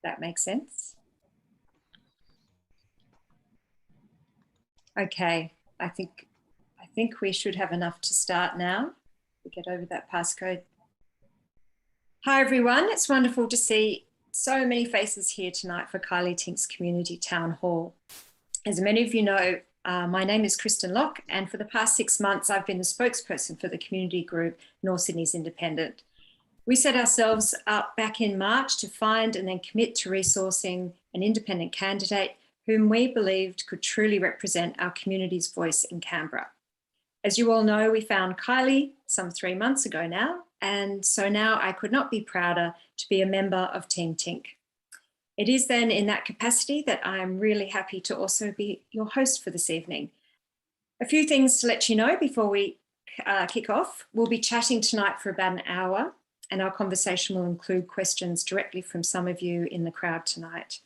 That makes sense. Okay, I think we should have enough to start now. We get over that passcode. Hi everyone, it's wonderful to see so many faces here tonight for Kylea Tink's Community Town Hall. As many of you know, my name is Kristen Locke, and for the past 6 months I've been the spokesperson for the community group North Sydney's Independent. We set ourselves up back in March to find and then commit to resourcing an independent candidate whom we believed could truly represent our community's voice in Canberra. As you all know, we found Kylea some 3 months ago now, and so now I could not be prouder to be a member of Team Tink. It is then in that capacity that I'm really happy to also be your host for this evening. A few things to let you know before we kick off. We'll be chatting tonight for about an hour, and our conversation will include questions directly from some of you in the crowd tonight.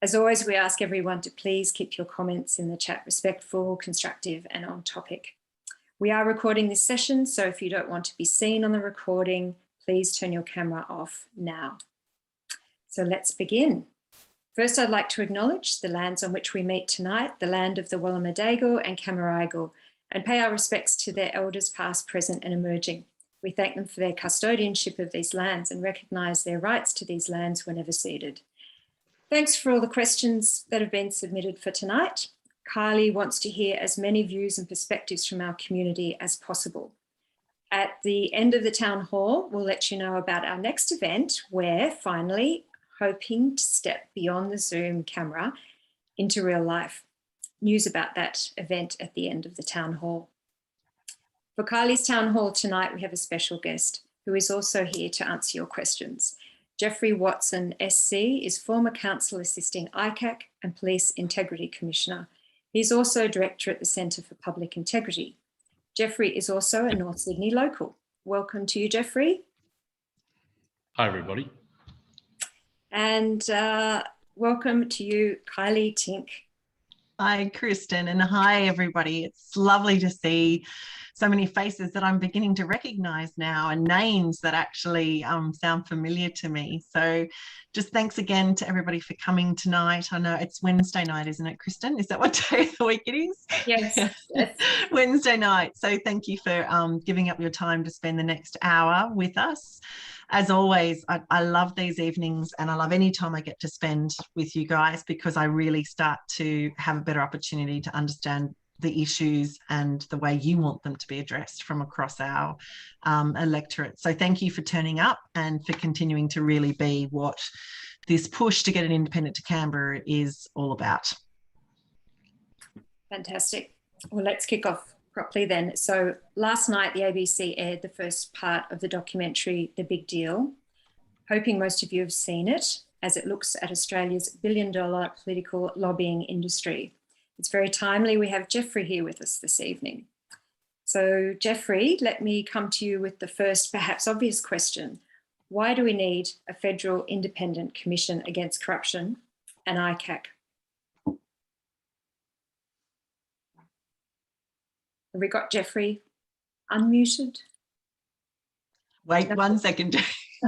As always, we ask everyone to please keep your comments in the chat respectful, constructive, and on topic. We are recording this session, so if you don't want to be seen on the recording, please turn your camera off now. So let's begin. First, I'd like to acknowledge the lands on which we meet tonight, the land of the Wallumadyagal and Cammeraygal, and pay our respects to their elders past, present, and emerging. We thank them for their custodianship of these lands and recognise their rights to these lands whenever ceded. Thanks for all the questions that have been submitted for tonight. Kylea wants to hear as many views and perspectives from our community as possible. At the end of the town hall, we'll let you know about our next event where, finally, hoping to step beyond the Zoom camera into real life. News about that event at the end of the town hall. For Kylea's town hall tonight, we have a special guest who is also here to answer your questions. Geoffrey Watson SC is former counsel assisting ICAC and Police Integrity Commissioner. He's also Director at the Centre for Public Integrity. Geoffrey is also a North Sydney local. Welcome to you, Geoffrey. Hi, everybody. And welcome to you, Kylea Tink. Hi, Kristen, and hi, everybody. It's lovely to see so many faces that I'm beginning to recognise now and names that actually sound familiar to me. So just thanks again to everybody for coming tonight. I know it's Wednesday night, isn't it, Kristen? Is that what day of the week it is? Yes. Yes. Wednesday night. So thank you for giving up your time to spend the next hour with us. As always, I love these evenings and I love any time I get to spend with you guys because I really start to have a better opportunity to understand the issues and the way you want them to be addressed from across our electorate. So thank you for turning up and for continuing to really be what this push to get an independent to Canberra is all about. Fantastic. Well, let's kick off properly then. So last night, the ABC aired the first part of the documentary, The Big Deal. Hoping most of you have seen it, as it looks at Australia's billion-dollar political lobbying industry. It's very timely we have Geoffrey here with us this evening. So Geoffrey, let me come to you with the first, perhaps obvious question. Why do we need a federal independent commission against corruption, an ICAC? Have we got Geoffrey unmuted? Wait 1 second.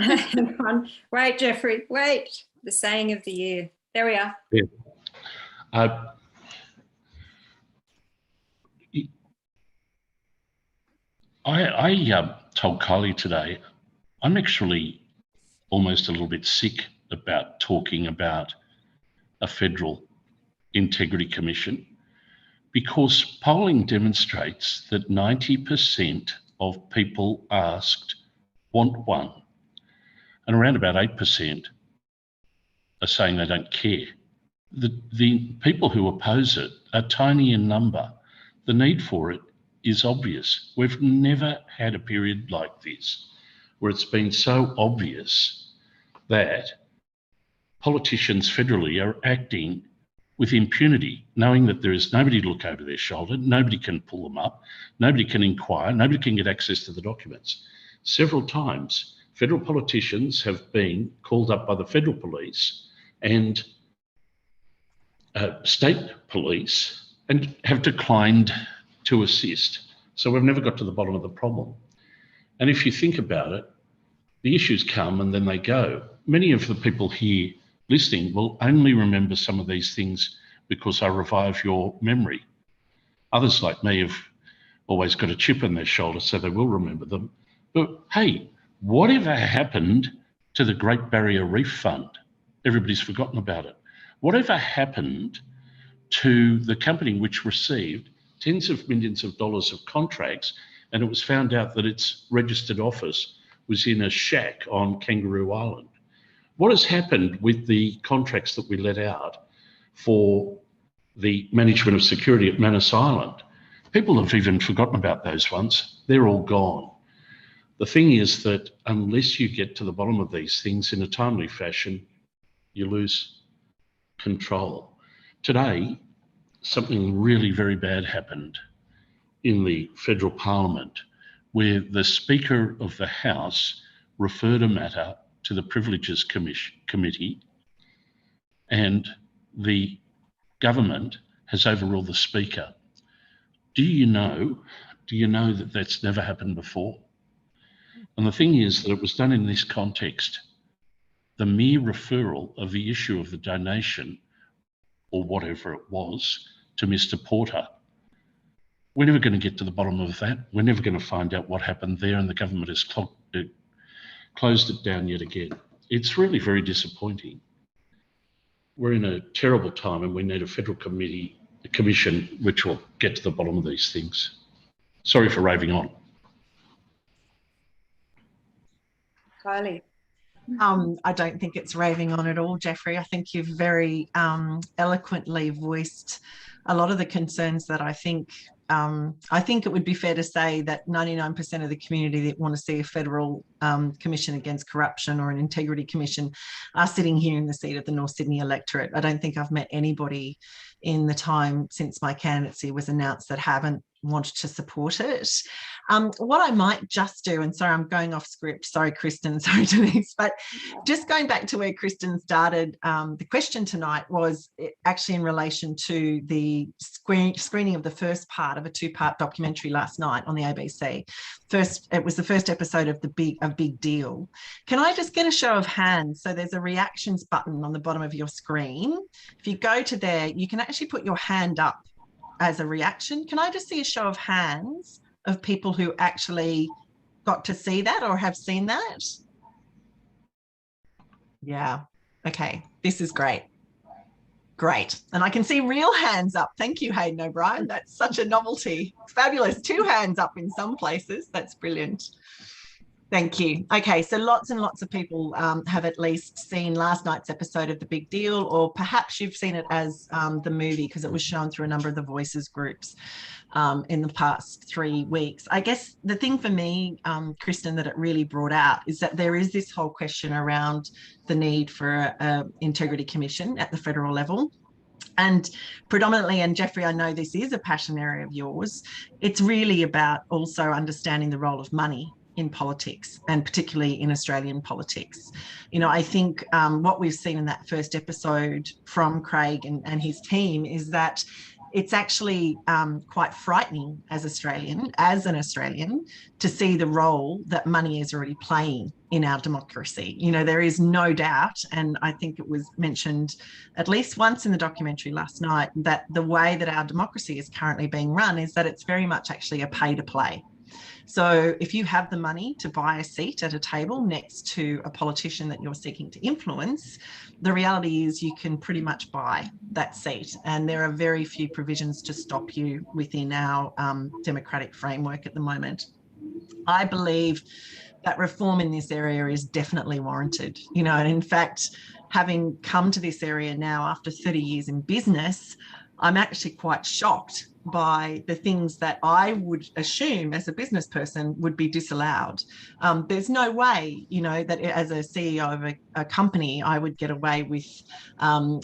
Hang on. Wait, Geoffrey, wait. The saying of the year. There we are. Yeah. I told Kylea today, I'm actually almost a little bit sick about talking about a federal integrity commission because polling demonstrates that 90% of people asked want one, and around about 8% are saying they don't care. The people who oppose it are tiny in number. The need for it is obvious. We've never had a period like this where it's been so obvious that politicians federally are acting with impunity, knowing that there is nobody to look over their shoulder, nobody can pull them up, nobody can inquire, nobody can get access to the documents. Several times, federal politicians have been called up by the federal police and state police and have declined to assist. So we've never got to the bottom of the problem. And if you think about it, the issues come and then they go. Many of the people here listening will only remember some of these things because I revive your memory. Others like me have always got a chip on their shoulder, so they will remember them. But hey, whatever happened to the Great Barrier Reef Fund? Everybody's forgotten about it. Whatever happened to the company which received tens of millions of dollars of contracts, and it was found out that its registered office was in a shack on Kangaroo Island? What has happened with the contracts that we let out for the management of security at Manus Island? People have even forgotten about those ones. They're all gone. The thing is that unless you get to the bottom of these things in a timely fashion, you lose control. Today, something really very bad happened in the federal parliament where the Speaker of the House referred a matter to the Privileges Committee, and the government has overruled the Speaker. Do you know that that's never happened before? And the thing is that it was done in this context. The mere referral of the issue of the donation, or whatever it was, to Mr. Porter. We're never going to get to the bottom of that. We're never going to find out what happened there, and the government has closed it down yet again. It's really very disappointing. We're in a terrible time, and we need a federal commission which will get to the bottom of these things. Sorry for raving on. Kylie. I don't think it's raving on at all, Geoffrey. I think you've very eloquently voiced a lot of the concerns that I think it would be fair to say that 99% of the community that want to see a federal commission against corruption or an integrity commission are sitting here in the seat of the North Sydney electorate. I don't think I've met anybody in the time since my candidacy was announced that haven't wanted to support it. What I might just do, and sorry, I'm going off script. Sorry, Kristen, sorry, Denise, but just going back to where Kristen started, the question tonight was actually in relation to the screening of the first part of a two-part documentary last night on the ABC. It was the first episode of Big Deal. Can I just get a show of hands? So there's a reactions button on the bottom of your screen. If you go to there, you can actually put your hand up as a reaction. Can I just see a show of hands of people who actually got to see that or have seen that? Yeah, okay, this is great. Great, and I can see real hands up. Thank you, Hayden O'Brien. That's such a novelty. Fabulous, 2 hands up in some places. That's brilliant. Thank you. Okay, so lots and lots of people have at least seen last night's episode of The Big Deal, or perhaps you've seen it as the movie because it was shown through a number of the Voices groups in the past 3 weeks. I guess the thing for me, Kristen, that it really brought out is that there is this whole question around the need for an integrity commission at the federal level. And predominantly, and Geoffrey, I know this is a passion area of yours, it's really about also understanding the role of money in politics, and particularly in Australian politics. You know, I think what we've seen in that first episode from Craig and his team is that it's actually quite frightening as an Australian to see the role that money is already playing in our democracy. You know, there is no doubt, and I think it was mentioned at least once in the documentary last night, that the way that our democracy is currently being run is that it's very much actually a pay to play. So if you have the money to buy a seat at a table next to a politician that you're seeking to influence, the reality is you can pretty much buy that seat. And there are very few provisions to stop you within our democratic framework at the moment. I believe that reform in this area is definitely warranted. You know, and in fact, having come to this area now after 30 years in business, I'm actually quite shocked by the things that I would assume as a business person would be disallowed. There's no way, you know, that as a CEO of a company, I would get away with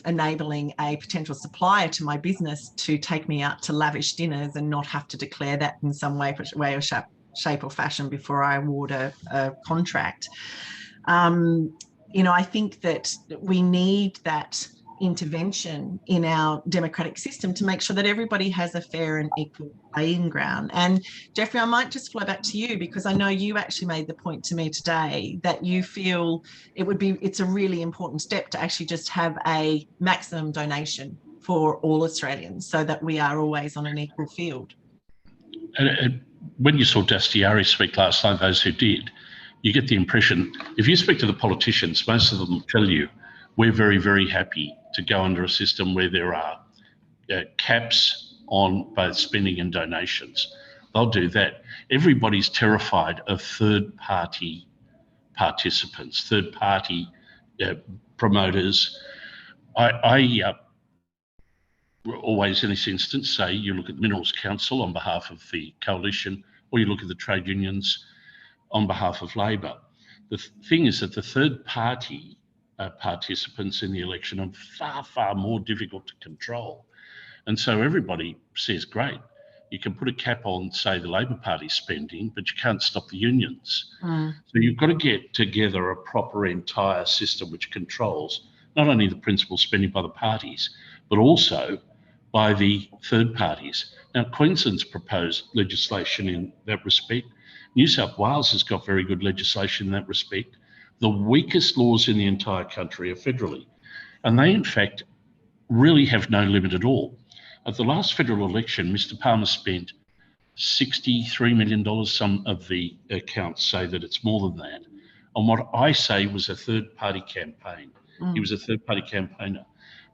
enabling a potential supplier to my business to take me out to lavish dinners and not have to declare that in some way or shape or fashion before I award a contract. You know, I think that we need that intervention in our democratic system to make sure that everybody has a fair and equal playing ground. And Geoffrey, I might just flow back to you, because I know you actually made the point to me today that you feel it's a really important step to actually just have a maximum donation for all Australians so that we are always on an equal field. When you saw Dastiari speak last night, those who did, you get the impression, if you speak to the politicians, most of them will tell you, we're very, very happy to go under a system where there are caps on both spending and donations. They'll do that. Everybody's terrified of third-party participants, third-party promoters. I always, in this instance, say you look at the Minerals Council on behalf of the coalition, or you look at the trade unions on behalf of Labor. The thing is that the third-party participants in the election are far, far more difficult to control. And so everybody says, great, you can put a cap on, say, the Labor Party spending, but you can't stop the unions. So you've got to get together a proper entire system which controls not only the principal spending by the parties, but also by the third parties. Now, Queensland's proposed legislation in that respect. New South Wales has got very good legislation in that respect. The weakest laws in the entire country are federally, and they, in fact, really have no limit at all. At the last federal election, Mr. Palmer spent $63 million. Some of the accounts say that it's more than that, on what I say was a third-party campaign. He was a third-party campaigner.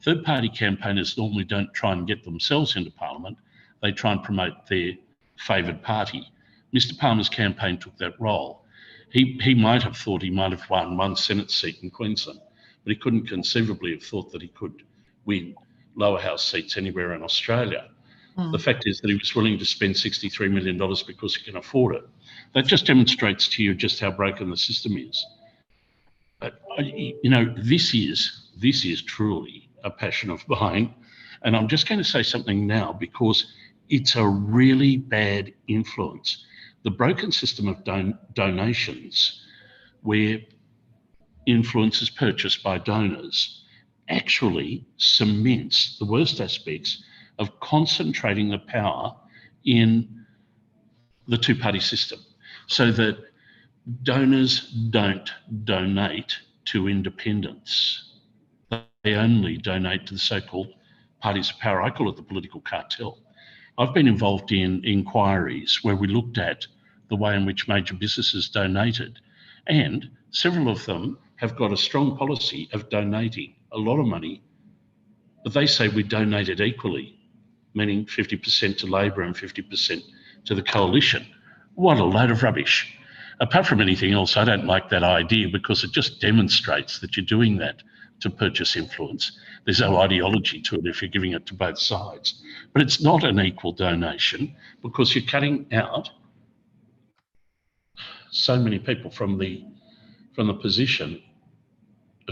Third-party campaigners normally don't try and get themselves into Parliament. They try and promote their favoured party. Mr. Palmer's campaign took that role. He might have thought he might have won one Senate seat in Queensland, but he couldn't conceivably have thought that he could win lower house seats anywhere in Australia. The fact is that he was willing to spend $63 million because he can afford it. That just demonstrates to you just how broken the system is. But, you know, this is truly a passion of mine. And I'm just going to say something now because it's a really bad influence. The broken system of donations, where influence is purchased by donors, actually cements the worst aspects of concentrating the power in the two-party system, so that donors don't donate to independents. They only donate to the so-called parties of power. I call it the political cartel. I've been involved in inquiries where we looked at the way in which major businesses donated, and several of them have got a strong policy of donating a lot of money, but they say we donated equally, meaning 50% to Labor and 50% to the coalition. What a load of rubbish. Apart from anything else, I don't like that idea because it just demonstrates that you're doing that to purchase influence. There's no ideology to it if you're giving it to both sides. But it's not an equal donation because you're cutting out so many people from the position,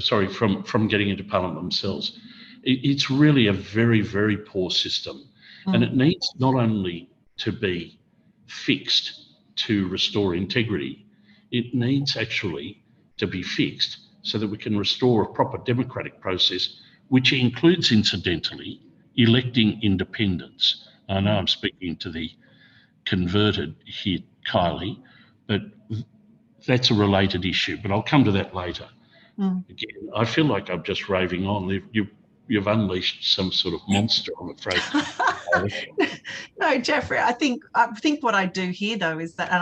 from getting into Parliament themselves. It's really a very, very poor system. And it needs not only to be fixed to restore integrity, it needs actually to be fixed so that we can restore a proper democratic process, which includes, incidentally, electing independents. I know I'm speaking to the converted here, Kylea, but that's a related issue, but I'll come to that later. Again, I feel like I'm just raving on. You've unleashed some sort of monster, I'm afraid. No, Geoffrey, I think what I do here though is that,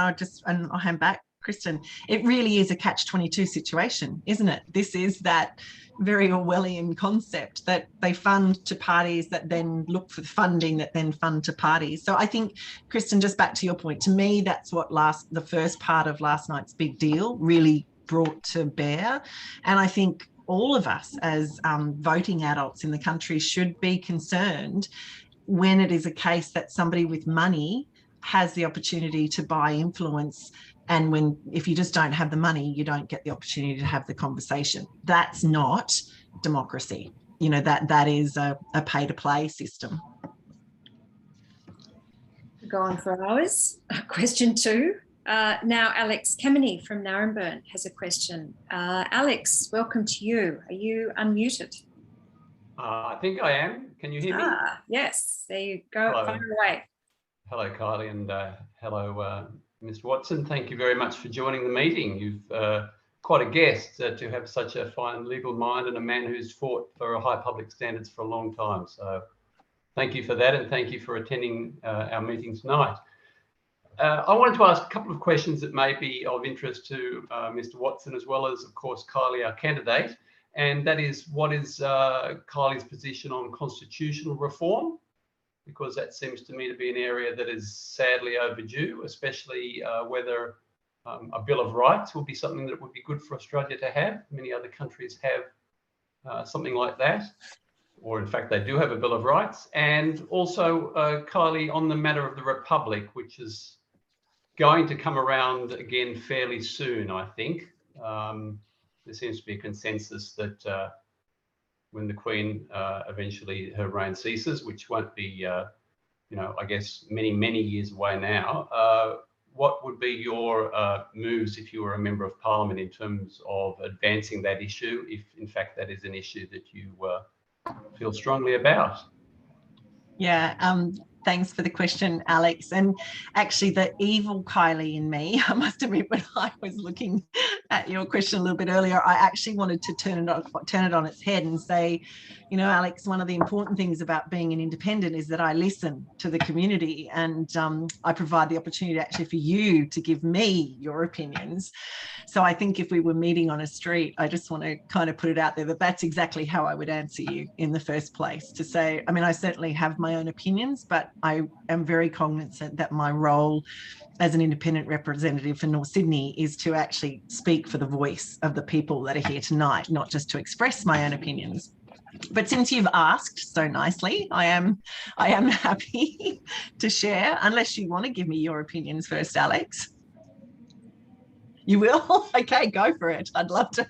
and I'll hand back, Kristen, it really is a catch-22 situation, isn't it? This is that very Orwellian concept that they fund to parties that then look for funding that then fund to parties. So I think, Kristen, just back to your point, to me, that's what the first part of last night's big deal really brought to bear. And I think all of us as voting adults in the country should be concerned when it is a case that somebody with money has the opportunity to buy influence, and if you just don't have the money, you don't get the opportunity to have the conversation. That's not democracy. You know, that is a pay-to-play system. Go on for hours. Question 2. Now, Alex Kemeny from Naremburn has a question. Alex, welcome to you. Are you unmuted? I think I am. Can you hear me? Yes, there you go. Hello. Fire away. Hello, Kylie, and hello, Mr. Watson. Thank you very much for joining the meeting. You've quite a guest to have such a fine legal mind and a man who's fought for high public standards for a long time. So thank you for that, and thank you for attending our meeting tonight. I wanted to ask a couple of questions that may be of interest to Mr. Watson, as well as, of course, Kylie, our candidate. And that is, what is Kylie's position on constitutional reform? Because that seems to me to be an area that is sadly overdue, especially whether a Bill of Rights will be something that would be good for Australia to have. Many other countries have something like that, or in fact, they do have a Bill of Rights. And also, Kylie, on the matter of the Republic, which is going to come around again fairly soon, I think. There seems to be a consensus that when the Queen eventually her reign ceases, which won't be, I guess many years away now, what would be your moves if you were a member of Parliament in terms of advancing that issue, if in fact that is an issue that you feel strongly about? Yeah, thanks for the question, Alex. And actually, the evil Kylie in me, I must admit, when I was looking at your question a little bit earlier, I actually wanted to turn it on its head and say, Alex, one of the important things about being an independent is that I listen to the community, and I provide the opportunity actually for you to give me your opinions. So I think if we were meeting on a street, I just want to kind of put it out there that that's exactly how I would answer you in the first place, to say, I mean, I certainly have my own opinions, but I am very cognizant that my role as an independent representative for North Sydney is to actually speak for the voice of the people that are here tonight, not just to express my own opinions. But since you've asked so nicely, I am happy to share, unless you want to give me your opinions first, Alex. You will? Okay, go for it. I'd love to.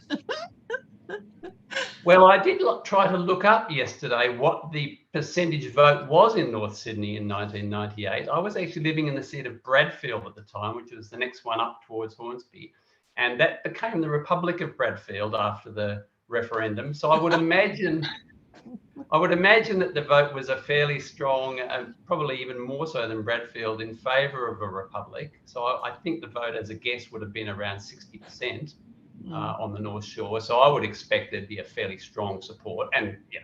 Well, I did try to look up yesterday what the percentage vote was in North Sydney in 1998. I was actually living in the seat of Bradfield at the time, which was the next one up towards Hornsby. And that became the Republic of Bradfield after the referendum. So I would imagine that the vote was a fairly strong, probably even more so than Bradfield, in favour of a republic. So I think the vote, as a guess, would have been around 60%. On the North Shore. So I would expect there'd be a fairly strong support. And yeah,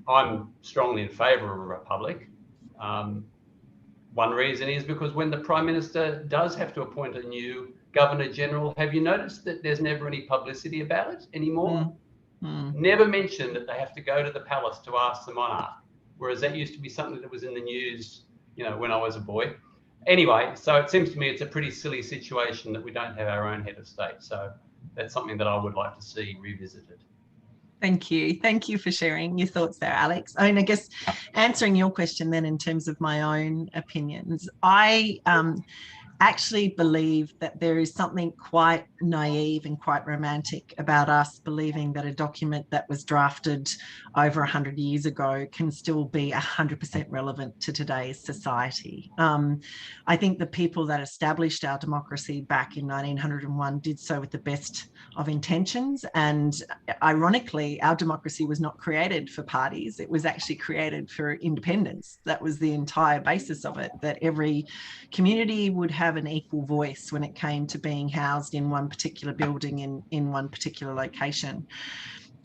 I'm strongly in favour of a republic. One reason is because when the Prime Minister does have to appoint a new Governor General, have you noticed that there's never any publicity about it anymore? Never mentioned that they have to go to the palace to ask the monarch, whereas that used to be something that was in the news, when I was a boy. Anyway, so it seems to me it's a pretty silly situation that we don't have our own head of state. So that's something that I would like to see revisited. Thank you. Thank you for sharing your thoughts there, Alex. I mean, I guess answering your question then in terms of my own opinions, I actually believe that there is something quite naive and quite romantic about us believing that a document that was drafted over 100 years ago can still be 100% relevant to today's society. I think the people that established our democracy back in 1901 did so with the best of intentions. And ironically, our democracy was not created for parties. It was actually created for independence. That was the entire basis of it, that every community would have an equal voice when it came to being housed in one particular building in one particular location.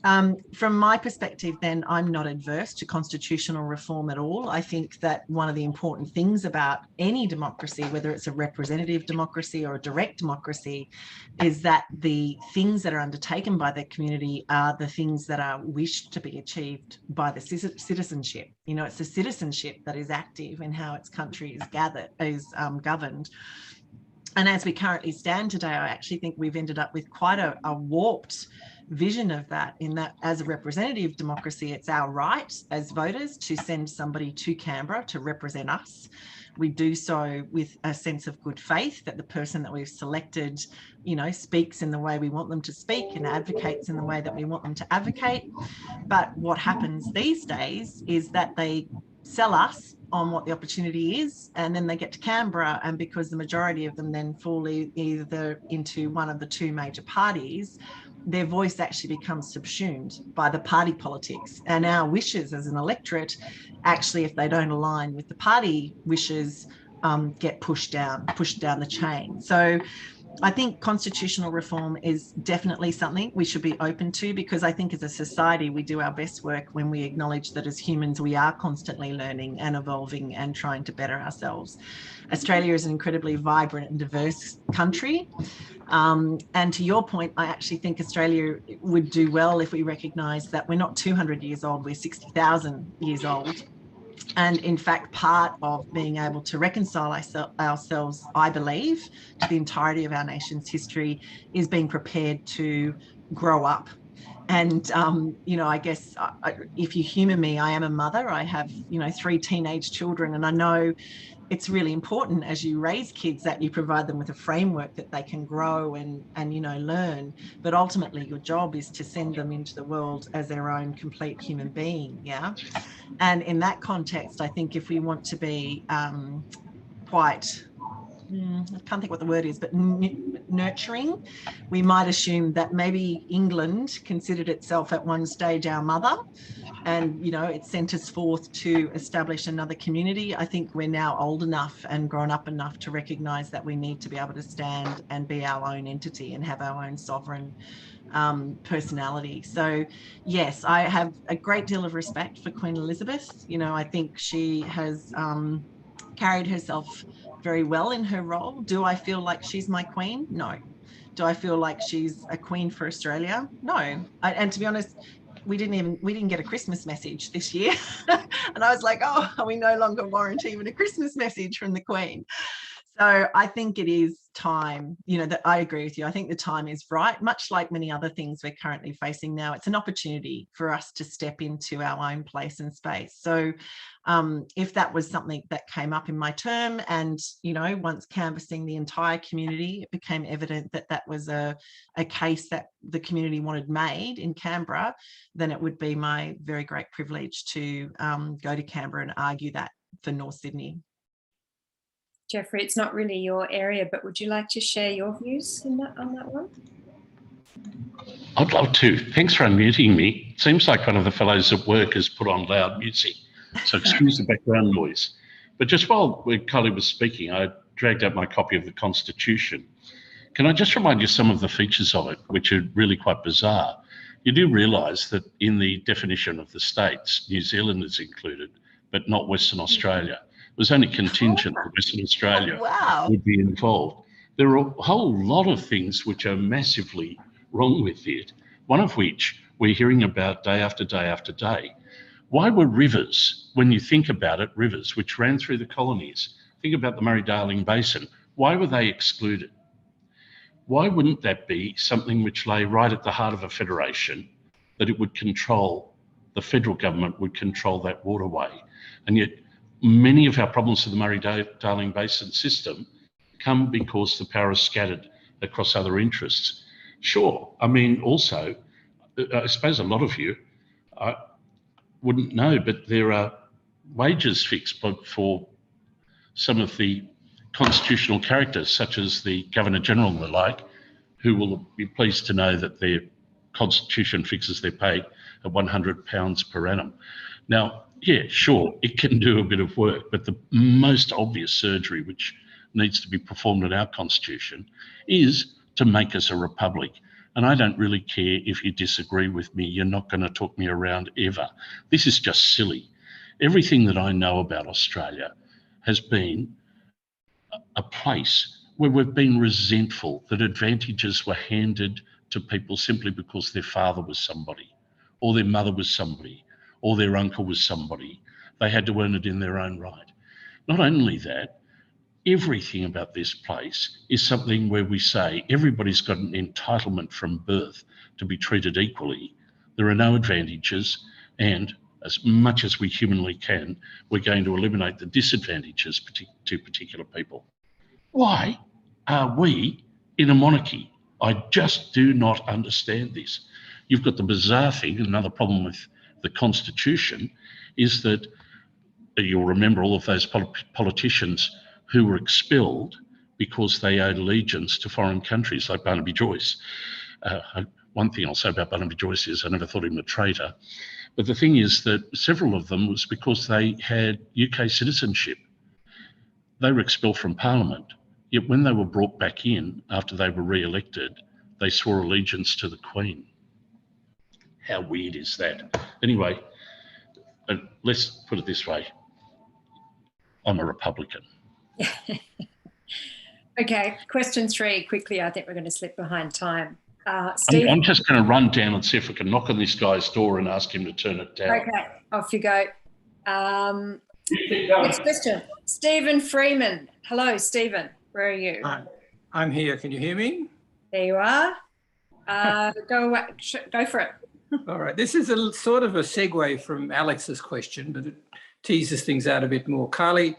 From my perspective, then, I'm not adverse to constitutional reform at all. I think that one of the important things about any democracy, whether it's a representative democracy or a direct democracy, is that the things that are undertaken by the community are the things that are wished to be achieved by the citizenship. It's the citizenship that is active in how its country is governed. And as we currently stand today, I actually think we've ended up with quite a warped vision of that, in that as a representative democracy, it's our right as voters to send somebody to Canberra to represent us. We do so with a sense of good faith that the person that we've selected, speaks in the way we want them to speak and advocates in the way that we want them to advocate. But what happens these days is that they sell us on what the opportunity is, and then they get to Canberra, and because the majority of them then fall either into one of the two major parties, their voice actually becomes subsumed by the party politics, and our wishes as an electorate actually, if they don't align with the party wishes, get pushed down the chain. So I think constitutional reform is definitely something we should be open to, because I think as a society we do our best work when we acknowledge that as humans we are constantly learning and evolving and trying to better ourselves. Australia is an incredibly vibrant and diverse country. And to your point, I actually think Australia would do well if we recognise that we're not 200 years old, we're 60,000 years old. And in fact, part of being able to reconcile ourselves, I believe, to the entirety of our nation's history is being prepared to grow up. And, I guess if you humour me, I am a mother. I have, 3 teenage children, and I know it's really important as you raise kids that you provide them with a framework that they can grow and learn. But ultimately, your job is to send them into the world as their own complete human being. Yeah. And in that context, I think if we want to be quite, I can't think what the word is, but nurturing, we might assume that maybe England considered itself at one stage our mother, and it sent us forth to establish another community. I think we're now old enough and grown up enough to recognise that we need to be able to stand and be our own entity and have our own sovereign personality. So yes, I have a great deal of respect for Queen Elizabeth. I think she has carried herself very well in her role. Do I feel like she's my queen? No. Do I feel like she's a queen for Australia? No. And to be honest, we didn't get a Christmas message this year. And I was like, oh, we no longer warrant even a Christmas message from the Queen. So I think it is time, that I agree with you. I think the time is right, much like many other things we're currently facing now. It's an opportunity for us to step into our own place and space. So if that was something that came up in my term and, once canvassing the entire community, it became evident that that was a case that the community wanted made in Canberra, then it would be my very great privilege to go to Canberra and argue that for North Sydney. Geoffrey, it's not really your area, but would you like to share your views on that one? I'd love to. Thanks for unmuting me. Seems like one of the fellows at work has put on loud music, so excuse the background noise. But just while Kylea was speaking, I dragged out my copy of the Constitution. Can I just remind you some of the features of it, which are really quite bizarre? You do realise that in the definition of the states, New Zealand is included, but not Western Australia. It was only contingent that Western Australia would be involved. There are a whole lot of things which are massively wrong with it, one of which we're hearing about day after day after day. Why were rivers, when you think about it, rivers which ran through the colonies, think about the Murray-Darling Basin, why were they excluded? Why wouldn't that be something which lay right at the heart of a federation, that it would control, the federal government would control that waterway? And yet many of our problems with the Murray-Darling Basin system come because the power is scattered across other interests. Sure, I mean, also, I suppose a lot of you wouldn't know, but there are wages fixed for some of the constitutional characters, such as the Governor-General and the like, who will be pleased to know that their constitution fixes their pay at £100 per annum. Now, yeah, sure, it can do a bit of work, but the most obvious surgery which needs to be performed in our constitution is to make us a republic. And I don't really care if you disagree with me. You're not going to talk me around ever. This is just silly. Everything that I know about Australia has been a place where we've been resentful that advantages were handed to people simply because their father was somebody, or their mother was somebody, or their uncle was somebody. They had to earn it in their own right. Not only that, everything about this place is something where we say everybody's got an entitlement from birth to be treated equally. There are no advantages, and as much as we humanly can, we're going to eliminate the disadvantages to particular people. Why are we in a monarchy? I just do not understand this. You've got the bizarre thing, another problem with the Constitution is that you'll remember all of those politicians who were expelled because they owed allegiance to foreign countries, like Barnaby Joyce. one thing I'll say about Barnaby Joyce is I never thought him a traitor. But the thing is that several of them was because they had UK citizenship. They were expelled from Parliament, yet when they were brought back in after they were re-elected, they swore allegiance to the Queen. How weird is that? Anyway, let's put it this way. I'm a Republican. Okay, question 3, quickly. I think we're going to slip behind time. Steve? I'm just going to run down and see if I can knock on this guy's door and ask him to turn it down. Okay, off you go. Next question. Stephen Freeman. Hello, Stephen. Where are you? I'm here. Can you hear me? There you are. Go for it. All right. This is a sort of a segue from Alex's question, but it teases things out a bit more. Kylie,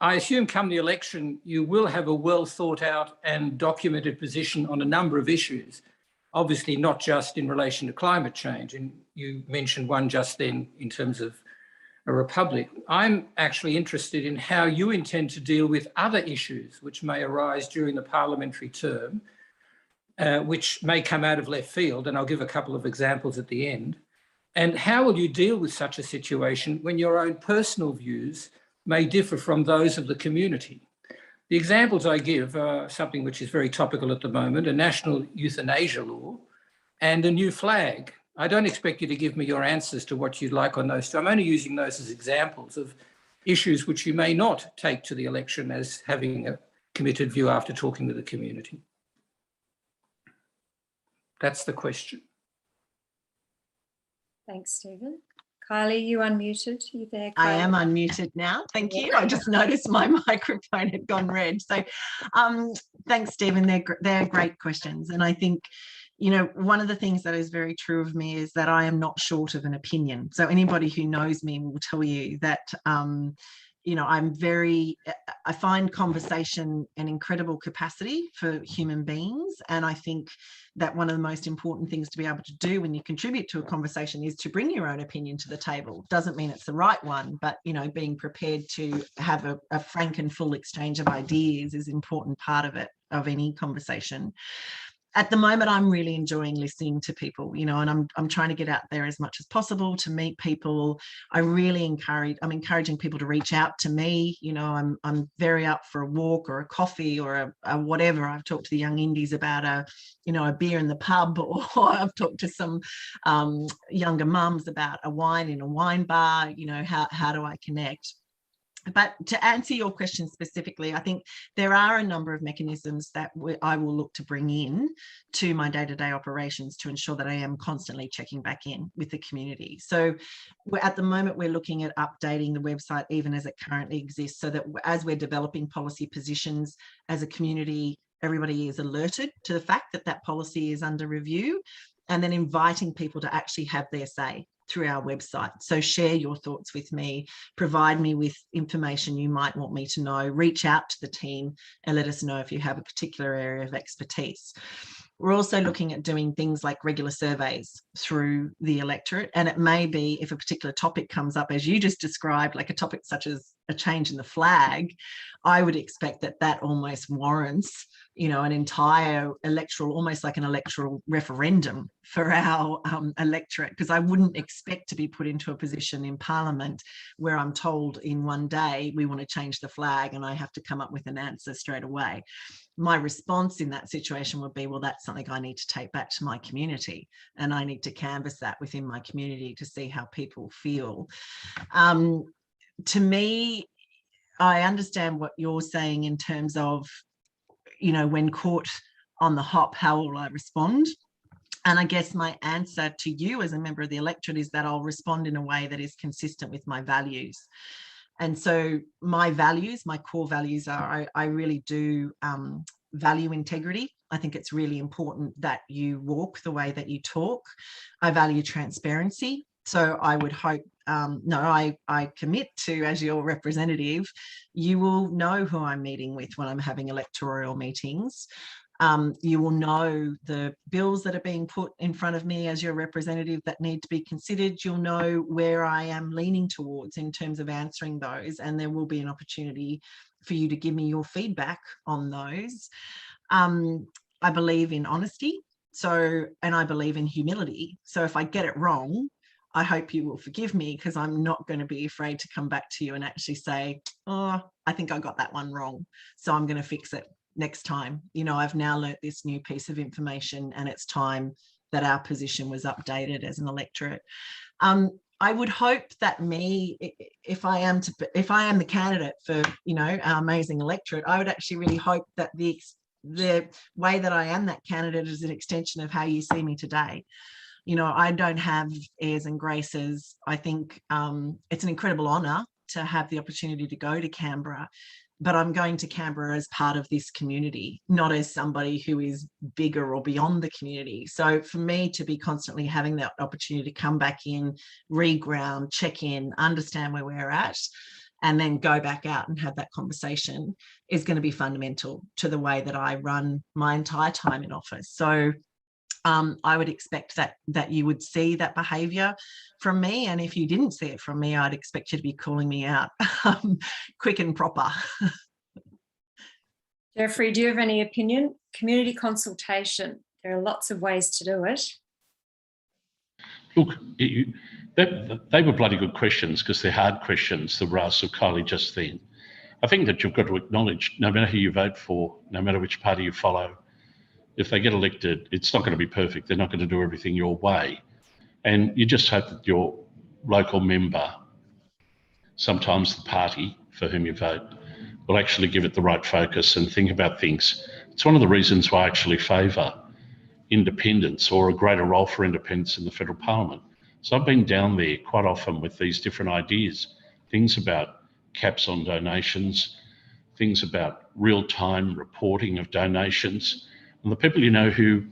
I assume come the election, you will have a well thought out and documented position on a number of issues, obviously not just in relation to climate change. And you mentioned one just then in terms of a republic. I'm actually interested in how you intend to deal with other issues which may arise during the parliamentary term, which may come out of left field. And I'll give a couple of examples at the end. And how will you deal with such a situation when your own personal views may differ from those of the community? The examples I give are something which is very topical at the moment, a national euthanasia law and a new flag. I don't expect you to give me your answers to what you'd like on those two. I'm only using those as examples of issues which you may not take to the election as having a committed view after talking to the community. That's the question. Thanks, Stephen. Kylie, you unmuted. Are you there, Kylie? I am unmuted now. Thank you. I just noticed my microphone had gone red. So thanks, Stephen. They're great questions. And I think, you know, one of the things that is very true of me is that I am not short of an opinion. So anybody who knows me will tell you that, you know, I find conversation an incredible capacity for human beings. And I think that one of the most important things to be able to do when you contribute to a conversation is to bring your own opinion to the table. Doesn't mean it's the right one, but, you know, being prepared to have a frank and full exchange of ideas is an important part of it, of any conversation. At the moment, I'm really enjoying listening to people, you know, and I'm trying to get out there as much as possible to meet people. I'm encouraging people to reach out to me. You know, I'm very up for a walk or a coffee or a whatever. I've talked to the young indies about a beer in the pub, or I've talked to some younger mums about a wine in a wine bar. You know, how do I connect? But to answer your question specifically, I think there are a number of mechanisms that I will look to bring in to my day-to-day operations to ensure that I am constantly checking back in with the community. So at the moment, we're looking at updating the website even as it currently exists, so that as we're developing policy positions as a community, everybody is alerted to the fact that that policy is under review, and then inviting people to actually have their say through our website. So share your thoughts with me, provide me with information you might want me to know, reach out to the team and let us know if you have a particular area of expertise. We're also looking at doing things like regular surveys through the electorate. And it may be, if a particular topic comes up, as you just described, like a topic such as a change in the flag, I would expect that almost warrants, you know, an entire electoral, almost like an electoral referendum for our electorate, because I wouldn't expect to be put into a position in Parliament where I'm told in one day we want to change the flag and I have to come up with an answer straight away. My response in that situation would be, well, that's something I need to take back to my community, and I need to canvass that within my community to see how people feel. To me, I understand what you're saying in terms of, you know, when caught on the hop, how will I respond? And I guess my answer to you as a member of the electorate is that I'll respond in a way that is consistent with my values. And so my values, my core values are, I really do value integrity. I think it's really important that you walk the way that you talk. I value transparency. So I would hope, I commit to, as your representative, you will know who I'm meeting with when I'm having electoral meetings. You will know the bills that are being put in front of me as your representative that need to be considered. You'll know where I am leaning towards in terms of answering those, and there will be an opportunity for you to give me your feedback on those. I believe in honesty. So, and I believe in humility. So if I get it wrong, I hope you will forgive me, because I'm not going to be afraid to come back to you and actually say, oh, I think I got that one wrong, so I'm going to fix it next time. You know, I've now learnt this new piece of information, and it's time that our position was updated as an electorate. I would hope that if I am the candidate for, you know, our amazing electorate, I would actually really hope that the way that I am that candidate is an extension of how you see me today. You know, I don't have airs and graces. I think it's an incredible honour to have the opportunity to go to Canberra, but I'm going to Canberra as part of this community, not as somebody who is bigger or beyond the community. So for me to be constantly having that opportunity to come back in, reground, check in, understand where we're at, and then go back out and have that conversation is going to be fundamental to the way that I run my entire time in office. So I would expect that you would see that behaviour from me, and if you didn't see it from me, I'd expect you to be calling me out quick and proper. Geoffrey, do you have any opinion? Community consultation, there are lots of ways to do it. Look, they were bloody good questions, because they're hard questions, the Rouse of Kylea just then. I think that you've got to acknowledge, no matter who you vote for, no matter which party you follow, if they get elected, it's not going to be perfect. They're not going to do everything your way. And you just hope that your local member, sometimes the party for whom you vote, will actually give it the right focus and think about things. It's one of the reasons why I actually favour independence, or a greater role for independence in the federal parliament. So I've been down there quite often with these different ideas, things about caps on donations, things about real-time reporting of donations. And the people you know who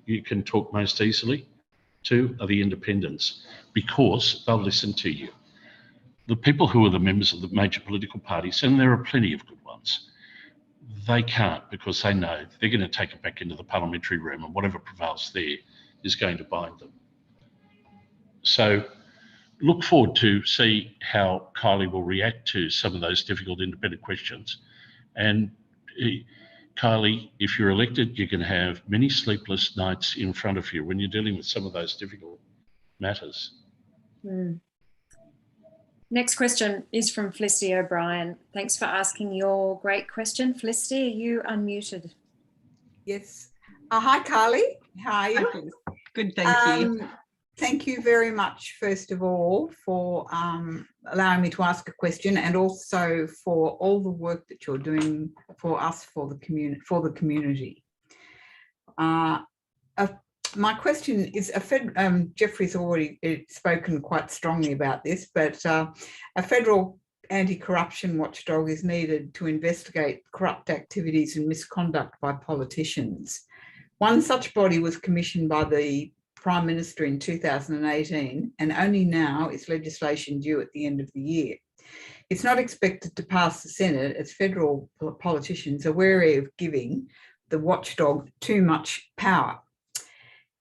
you can talk most easily to are the independents, because they'll listen to you. The people who are the members of the major political parties, and there are plenty of good ones, they can't, because they know they're going to take it back into the parliamentary room, and whatever prevails there is going to bind them. So look forward to see how Kylea will react to some of those difficult independent questions. And Kylea, if you're elected, you can have many sleepless nights in front of you when you're dealing with some of those difficult matters. Next question is from Felicity O'Brien. Thanks for asking your great question. Felicity, are you unmuted? Yes. Hi, Kylea. How are you? Good, thank you. Thank you very much, first of all, for allowing me to ask a question, and also for all the work that you're doing for us, for the community. My question is, Geoffrey's already spoken quite strongly about this, but a federal anti-corruption watchdog is needed to investigate corrupt activities and misconduct by politicians. One such body was commissioned by the Prime Minister in 2018, and only now is legislation due at the end of the year. It's not expected to pass the Senate, as federal politicians are wary of giving the watchdog too much power.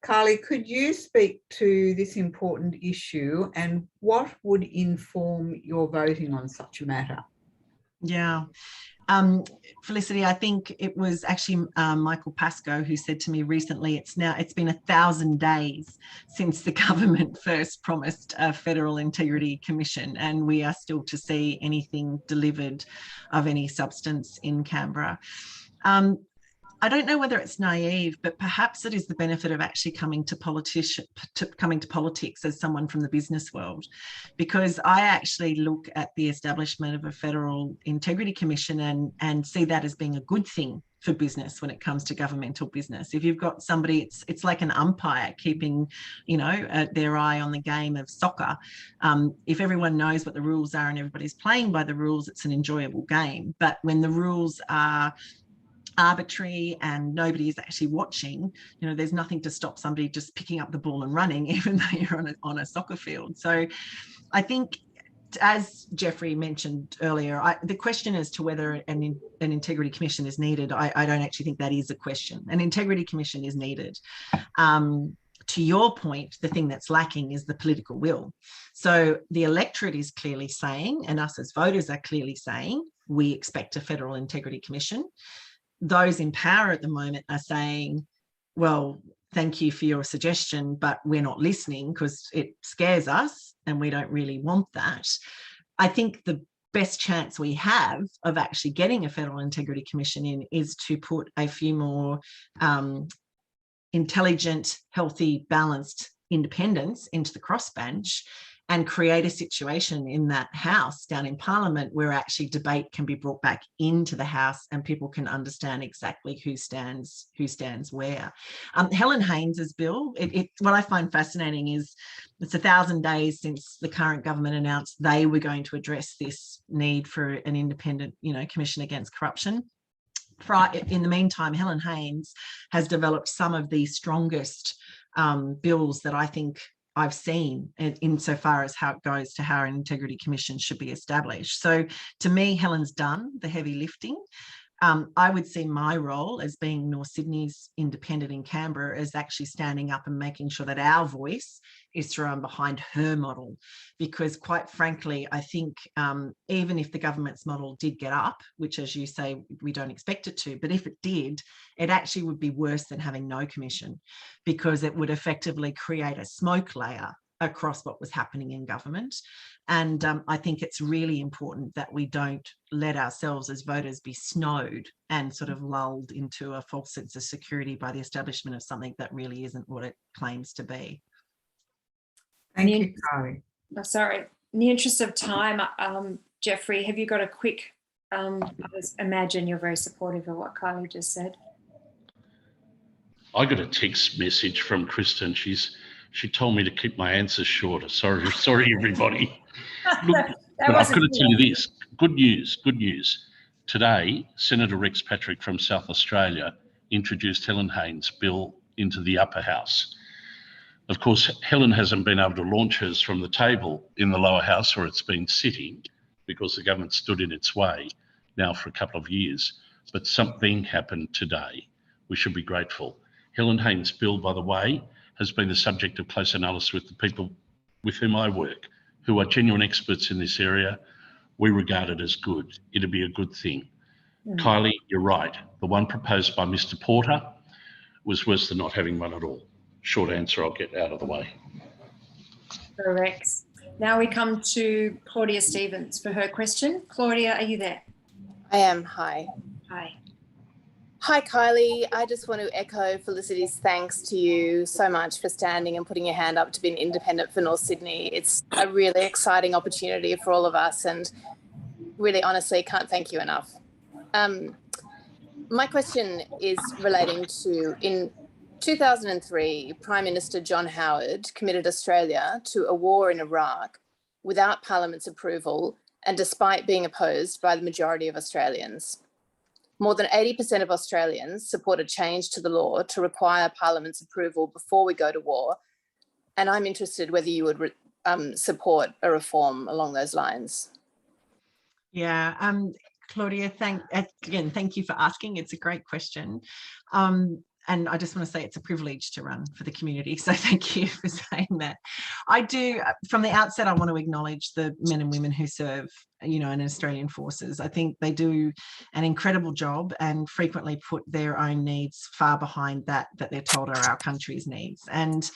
Kylea, could you speak to this important issue, and what would inform your voting on such a matter? Yeah. Felicity, I think it was actually Michael Pascoe who said to me recently, it's been 1,000 days since the government first promised a Federal Integrity Commission, and we are still to see anything delivered of any substance in Canberra. I don't know whether it's naive, but perhaps it is the benefit of actually coming to politics as someone from the business world, because I actually look at the establishment of a Federal Integrity Commission and see that as being a good thing for business when it comes to governmental business. If you've got somebody, it's like an umpire keeping, their eye on the game of soccer. If everyone knows what the rules are and everybody's playing by the rules, it's an enjoyable game. But when the rules are arbitrary and nobody is actually watching, there's nothing to stop somebody just picking up the ball and running, even though you're on a soccer field. So I think, as Geoffrey mentioned earlier, the question as to whether an integrity commission is needed, I don't actually think that is a question. An integrity commission is needed. To your point, the thing that's lacking is the political will. So the electorate is clearly saying, and us as voters are clearly saying, we expect a Federal Integrity Commission. Those in power at the moment are saying, well, thank you for your suggestion, but we're not listening because it scares us and we don't really want that. I think the best chance we have of actually getting a Federal Integrity Commission in is to put a few more intelligent, healthy, balanced independents into the crossbench and create a situation in that house down in Parliament where actually debate can be brought back into the House and people can understand exactly who stands where. Helen Haynes's bill, what I find fascinating is it's 1,000 days since the current government announced they were going to address this need for an independent, commission against corruption. In the meantime, Helen Haynes has developed some of the strongest bills that I think I've seen insofar as how it goes to how an integrity commission should be established. So to me, Helen's done the heavy lifting. I would see my role as being North Sydney's independent in Canberra as actually standing up and making sure that our voice is thrown behind her model. Because quite frankly, I think even if the government's model did get up, which as you say, we don't expect it to, but if it did, it actually would be worse than having no commission because it would effectively create a smoke layer across what was happening in government. And I think it's really important that we don't let ourselves as voters be snowed and sort of lulled into a false sense of security by the establishment of something that really isn't what it claims to be. Thank you, Kylie. Oh, sorry. In the interest of time, Geoffrey, have you got a quick, I imagine you're very supportive of what Kylie just said. I got a text message from Kristen. She told me to keep my answers shorter. Sorry, everybody. Look, but I've got to tell you this. Good news. Today, Senator Rex Patrick from South Australia introduced Helen Haynes' bill into the upper house. Of course, Helen hasn't been able to launch hers from the table in the lower house where it's been sitting because the government stood in its way now for a couple of years. But something happened today. We should be grateful. Helen Haynes' bill, by the way, has been the subject of close analysis with the people with whom I work, who are genuine experts in this area. We regard it as good. It'll be a good thing. Kylie, you're right. The one proposed by Mr. Porter was worse than not having one at all. Short answer, I'll get out of the way. Correct. Now we come to Claudia Stevens for her question. Claudia, are you there? I am. Hi. Hi. Hi, Kylie. I just want to echo Felicity's thanks to you so much for standing and putting your hand up to be an independent for North Sydney. It's a really exciting opportunity for all of us and really, honestly, can't thank you enough. My question is relating to, in 2003, Prime Minister John Howard committed Australia to a war in Iraq without Parliament's approval and despite being opposed by the majority of Australians. More than 80% of Australians support a change to the law to require Parliament's approval before we go to war. And I'm interested whether you would support a reform along those lines. Yeah, Claudia, thank you for asking. It's a great question. And I just want to say it's a privilege to run for the community. So thank you for saying that. I do, from the outset, I want to acknowledge the men and women who serve, in Australian forces. I think they do an incredible job and frequently put their own needs far behind that they're told are our country's needs. And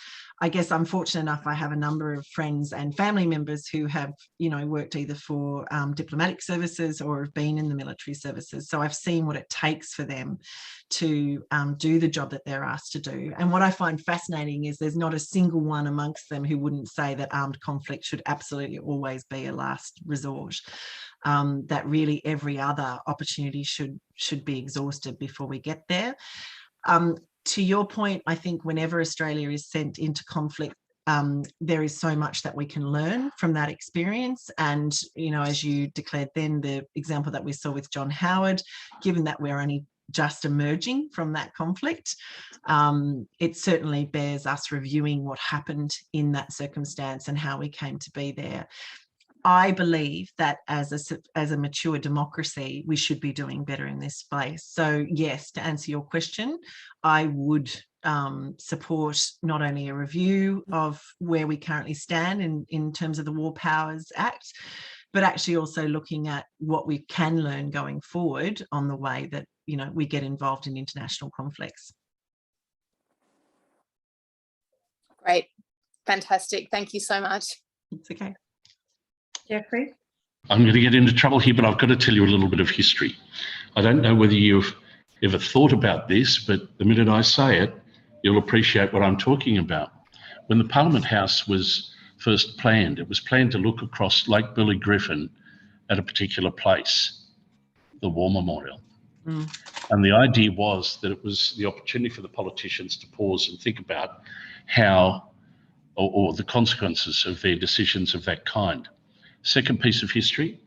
I guess I'm fortunate enough, I have a number of friends and family members who have, worked either for diplomatic services or have been in the military services. So I've seen what it takes for them to do the job that they're asked to do. And what I find fascinating is there's not a single one amongst them who wouldn't say that armed conflict should absolutely always be a last resort. That really every other opportunity should be exhausted before we get there. To your point, I think whenever Australia is sent into conflict, there is so much that we can learn from that experience. And, as you declared then, the example that we saw with John Howard, given that we're only just emerging from that conflict, it certainly bears us reviewing what happened in that circumstance and how we came to be there. I believe that as a mature democracy, we should be doing better in this space. So yes, to answer your question, I would support not only a review of where we currently stand in terms of the War Powers Act, but actually also looking at what we can learn going forward on the way that, we get involved in international conflicts. Great. Fantastic. Thank you so much. It's okay. Geoffrey? I'm going to get into trouble here, but I've got to tell you a little bit of history. I don't know whether you've ever thought about this, but the minute I say it, you'll appreciate what I'm talking about. When the Parliament House was first planned, it was planned to look across Lake Burley Griffin at a particular place, the War Memorial. And the idea was that it was the opportunity for the politicians to pause and think about how, or the consequences of their decisions of that kind. Second piece of history,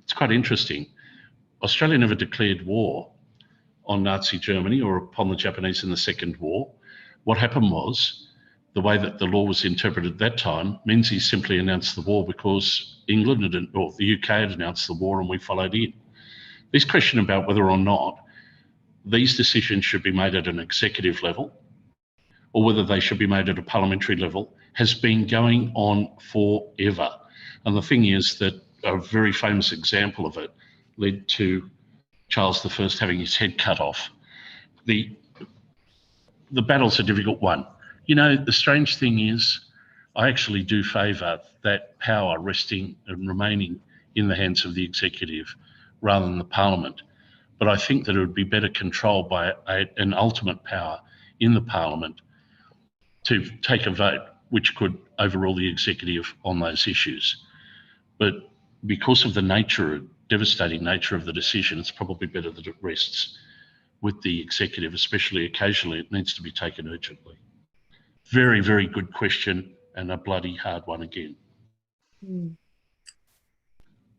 it's quite interesting. Australia never declared war on Nazi Germany or upon the Japanese in the Second War. What happened was, the way that the law was interpreted at that time, Menzies simply announced the war because England or the UK had announced the war and we followed in. This question about whether or not these decisions should be made at an executive level or whether they should be made at a parliamentary level has been going on forever. And the thing is that a very famous example of it led to Charles I having his head cut off. The battle's a difficult one. You know, the strange thing is, I actually do favour that power resting and remaining in the hands of the executive rather than the Parliament. But I think that it would be better controlled by an ultimate power in the Parliament to take a vote which could overrule the executive on those issues. But because of the devastating nature of the decision, it's probably better that it rests with the executive, especially occasionally it needs to be taken urgently. Very, very good question and a bloody hard one again.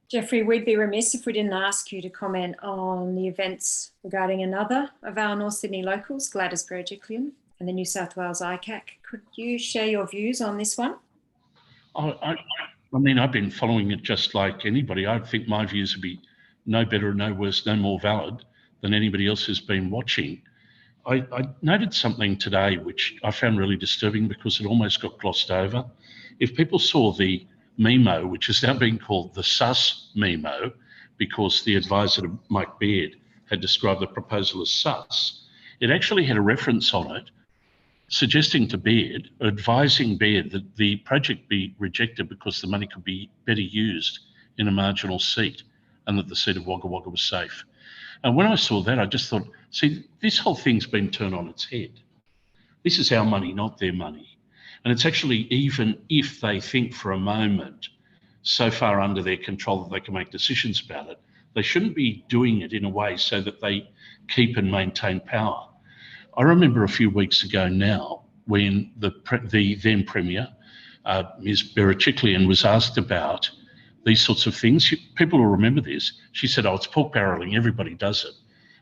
Geoffrey, we'd be remiss if we didn't ask you to comment on the events regarding another of our North Sydney locals, Gladys Berejiklian, and the New South Wales ICAC. Could you share your views on this one? I mean, I've been following it just like anybody. I think my views would be no better, no worse, no more valid than anybody else who's been watching. I noted something today which I found really disturbing because it almost got glossed over. If people saw the memo, which is now being called the sus memo, because the advisor to Mike Baird had described the proposal as sus, it actually had a reference on it suggesting to Baird, advising Baird that the project be rejected because the money could be better used in a marginal seat and that the seat of Wagga Wagga was safe. And when I saw that, I just thought, see, this whole thing's been turned on its head. This is our money, not their money. And it's actually, even if they think for a moment so far under their control that they can make decisions about it, they shouldn't be doing it in a way so that they keep and maintain power. I remember a few weeks ago now when the then Premier, Ms. Berejiklian, was asked about these sorts of things. People will remember this. She said, oh, it's pork barrelling, everybody does it.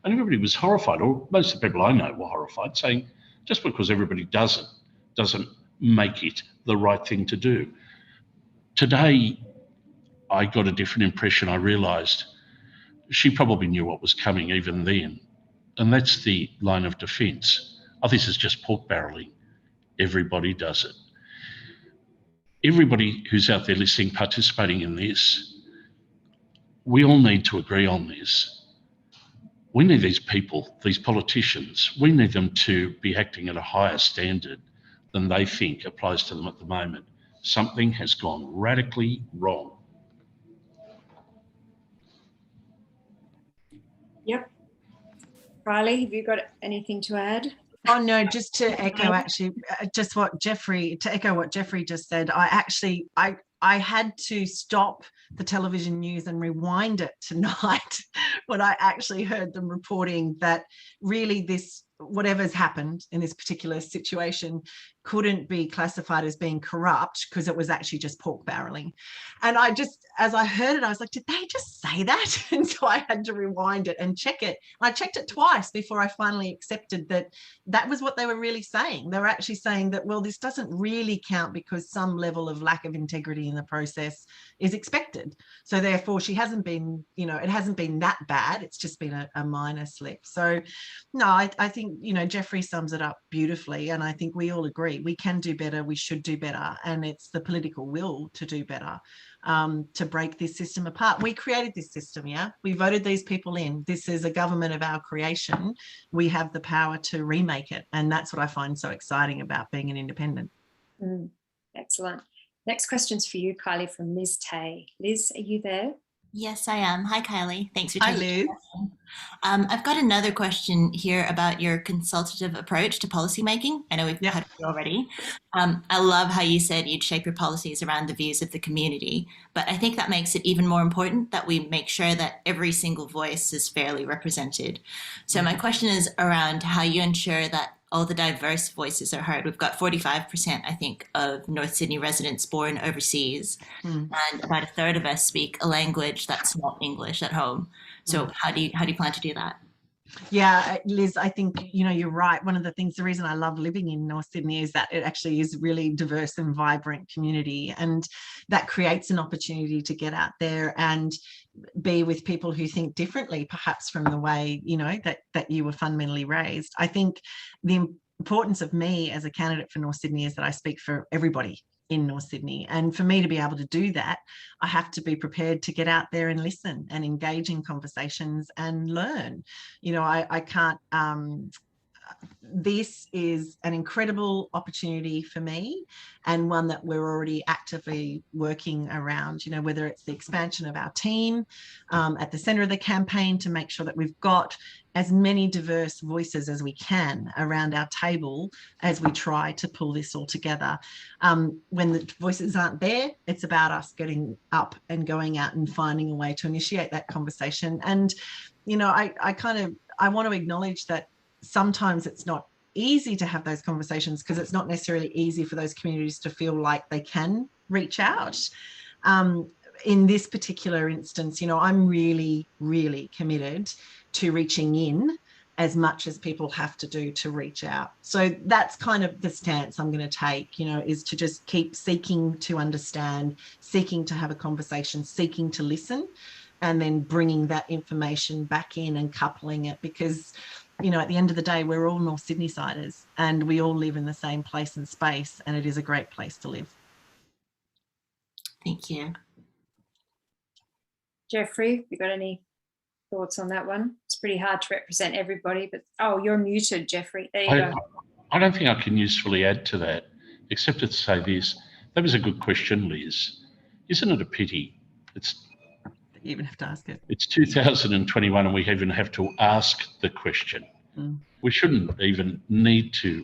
And everybody was horrified, or most of the people I know were horrified, saying just because everybody does it doesn't make it the right thing to do. Today, I got a different impression. I realised she probably knew what was coming even then. And that's the line of defence. Oh, this is just pork barrelling. Everybody does it. Everybody who's out there listening, participating in this, we all need to agree on this. We need these people, these politicians, we need them to be acting at a higher standard than they think applies to them at the moment. Something has gone radically wrong. Yep. Riley, have you got anything to add? Oh no, just to echo actually, just what Geoffrey just said. I had to stop the television news and rewind it tonight when I actually heard them reporting that really this, whatever's happened in this particular situation, couldn't be classified as being corrupt because it was actually just pork barrelling. And I just, as I heard it, I was like, did they just say that? And so I had to rewind it and check it. I checked it twice before I finally accepted that that was what they were really saying. They were actually saying that, well, this doesn't really count because some level of lack of integrity in the process is expected. So therefore she hasn't been, you know, it hasn't been that bad. It's just been a minor slip. So no, I think, you know, Geoffrey sums it up beautifully. And I think we all agree we can do better, we should do better. And it's the political will to do better, to break this system apart. We created this system, yeah? We voted these people in. This is a government of our creation. We have the power to remake it. And that's what I find so exciting about being an independent. Excellent. Next question's for you, Kylie, from Liz Tay. Liz, are you there? Yes, I am. Hi, Kylie. Thanks for Hi, taking the question. I've got another question here about your consultative approach to policymaking. I know we've had it already. I love how you said you'd shape your policies around the views of the community, but I think that makes it even more important that we make sure that every single voice is fairly represented. So my question is around how you ensure that all the diverse voices are heard. We've got 45%, I think, of North Sydney residents born overseas, and about a third of us speak a language that's not English at home. So how do you plan to do that? Yeah, Liz, I think, you're right. One of the things, the reason I love living in North Sydney is that it actually is really diverse and vibrant community, and that creates an opportunity to get out there and be with people who think differently, perhaps from the way, that you were fundamentally raised. I think the importance of me as a candidate for North Sydney is that I speak for everybody in North Sydney. And for me to be able to do that, I have to be prepared to get out there and listen and engage in conversations and learn. I can't, this is an incredible opportunity for me, and one that we're already actively working around, whether it's the expansion of our team at the centre of the campaign to make sure that we've got as many diverse voices as we can around our table as we try to pull this all together. When the voices aren't there, it's about us getting up and going out and finding a way to initiate that conversation. And, I want to acknowledge that sometimes it's not easy to have those conversations, because it's not necessarily easy for those communities to feel like they can reach out. In this particular instance, I'm really, really committed to reaching in as much as people have to do to reach out. So that's kind of the stance I'm going to take, is to just keep seeking to understand, seeking to have a conversation, seeking to listen, and then bringing that information back in and coupling it, because at the end of the day, we're all North Sydney-siders and we all live in the same place and space, and it is a great place to live. Thank you. Geoffrey, you got any thoughts on that one? It's pretty hard to represent everybody, but you're muted, Geoffrey. There you go. I don't think I can usefully add to that, except to say this. That was a good question, Liz. Isn't it a pity? You even have to ask it. It's 2021 and we even have to ask the question. We shouldn't even need to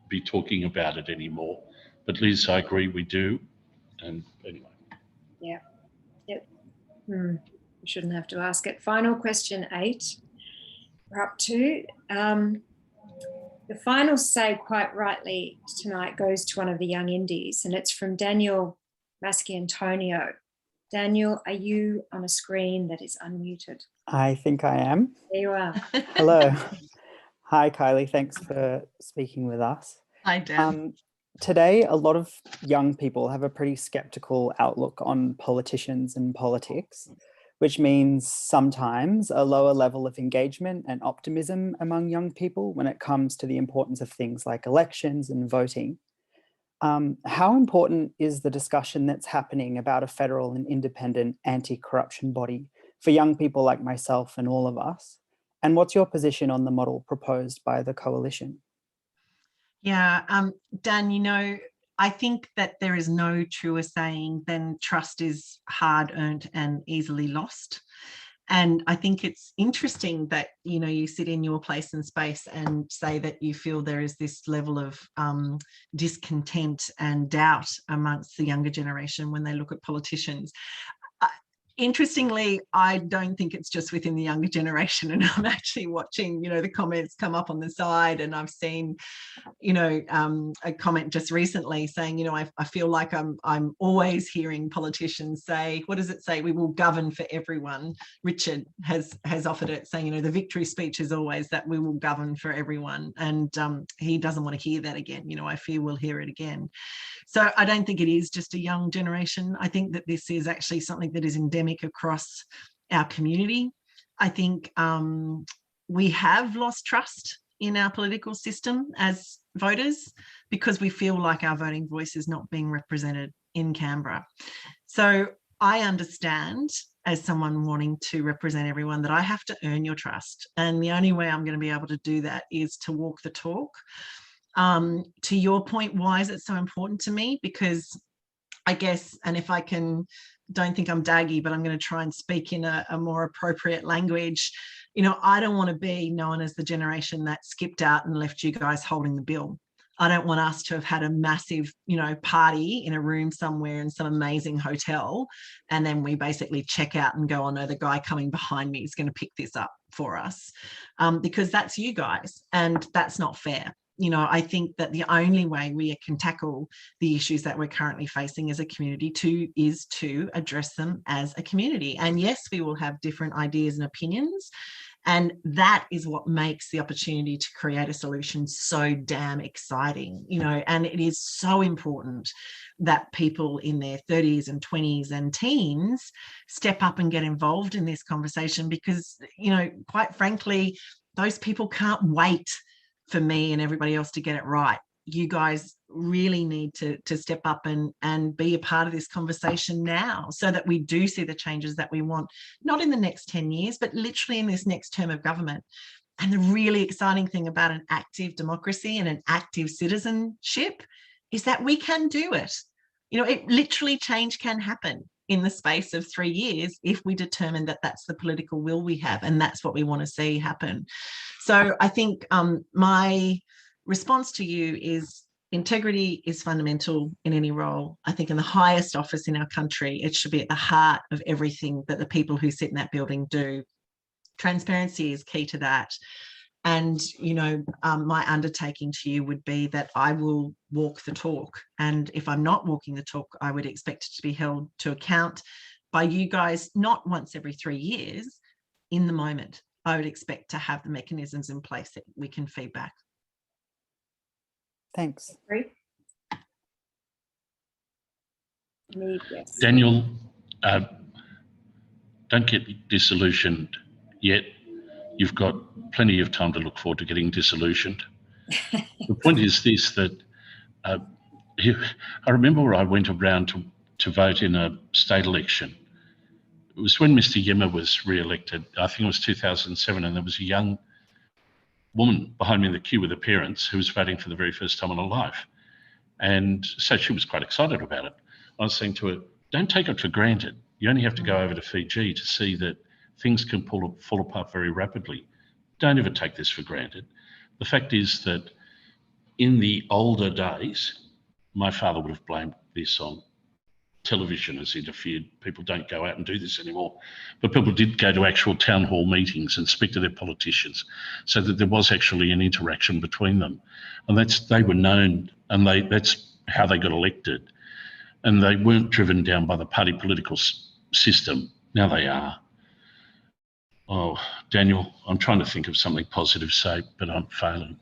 be talking about it anymore. But Liz, I agree, we do. And anyway. Yeah. Yep. We shouldn't have to ask it. Final question 8. We're up to. The final say, quite rightly tonight, goes to one of the young indies, and it's from Daniel Masciantonio. Daniel, are you on a screen that is unmuted? I think I am. There you are. Hello. Hi, Kylie. Thanks for speaking with us. Hi, Dan. Today, a lot of young people have a pretty skeptical outlook on politicians and politics, which means sometimes a lower level of engagement and optimism among young people when it comes to the importance of things like elections and voting. How important is the discussion that's happening about a federal and independent anti-corruption body for young people like myself and all of us? And what's your position on the model proposed by the coalition? Yeah, Dan, I think that there is no truer saying than trust is hard-earned and easily lost. And I think it's interesting that, you sit in your place and space and say that you feel there is this level of discontent and doubt amongst the younger generation when they look at politicians. Interestingly, I don't think it's just within the younger generation, and I'm actually watching, the comments come up on the side, and I've seen, a comment just recently saying, I feel like I'm always hearing politicians say, what does it say? We will govern for everyone. Richard has offered it, saying, the victory speech is always that we will govern for everyone, and he doesn't want to hear that again. I fear we'll hear it again. So I don't think it is just a young generation. I think that this is actually something that is endemic across our community. I think we have lost trust in our political system as voters because we feel like our voting voice is not being represented in Canberra. So I understand, as someone wanting to represent everyone, that I have to earn your trust. And the only way I'm going to be able to do that is to walk the talk. To your point, why is it so important to me? Because I guess, and if I can, don't think I'm daggy, but I'm going to try and speak in a more appropriate language. You know, I don't want to be known as the generation that skipped out and left you guys holding the bill. I don't want us to have had a massive, you know, party in a room somewhere in some amazing hotel, and then we basically check out and go, oh no, the guy coming behind me is going to pick this up for us, because that's you guys, and that's not fair. You know, I think that the only way we can tackle the issues that we're currently facing as a community is to address them as a community. And yes, we will have different ideas and opinions. And that is what makes the opportunity to create a solution so damn exciting, you know, and it is so important that people in their 30s and 20s and teens step up and get involved in this conversation, because, you know, quite frankly, those people can't wait for me and everybody else to get it right. You guys really need to step up and be a part of this conversation now, so that we do see the changes that we want, not in the next 10 years, but literally in this next term of government. And the really exciting thing about an active democracy and an active citizenship is that we can do it. You know, it literally, change can happen in the space of 3 years if we determine that that's the political will we have, and that's what we want to see happen. So I think my response to you is integrity is fundamental in any role. I think in the highest office in our country, it should be at the heart of everything that the people who sit in that building do. Transparency is key to that. And, you know, my undertaking to you would be that I will walk the talk. And if I'm not walking the talk, I would expect it to be held to account by you guys, not once every 3 years, in the moment. I would expect to have the mechanisms in place that we can feedback. Thanks. Great. Yes. Daniel, don't get disillusioned yet. You've got plenty of time to look forward to getting disillusioned. The point is this, that I remember where I went around to vote in a state election. It was when Mr. Yemmer was re-elected. I think it was 2007, and there was a young woman behind me in the queue with her parents who was voting for the very first time in her life. And so she was quite excited about it. I was saying to her, don't take it for granted. You only have to go over to Fiji to see that things can fall apart very rapidly. Don't ever take this for granted. The fact is that in the older days, my father would have blamed this on television has interfered. People don't go out and do this anymore. But people did go to actual town hall meetings and speak to their politicians, so that there was actually an interaction between them. And they were known, and that's how they got elected. And they weren't driven down by the party political system. Now they are. Oh, Daniel, I'm trying to think of something positive to say, but I'm failing.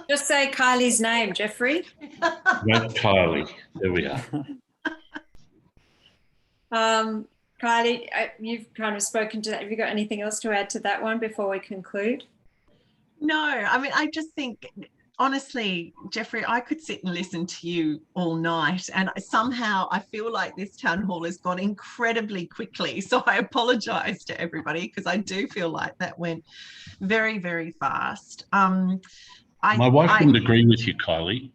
Just say Kylie's name, Geoffrey. Right, Kylie. There we are. Kylie, you've kind of spoken to that. Have you got anything else to add to that one before we conclude? No, I mean, I just think, honestly, Geoffrey, I could sit and listen to you all night, and somehow I feel like this town hall has gone incredibly quickly. So I apologise to everybody, because I do feel like that went very, very fast. My wife wouldn't agree with you, Kylie.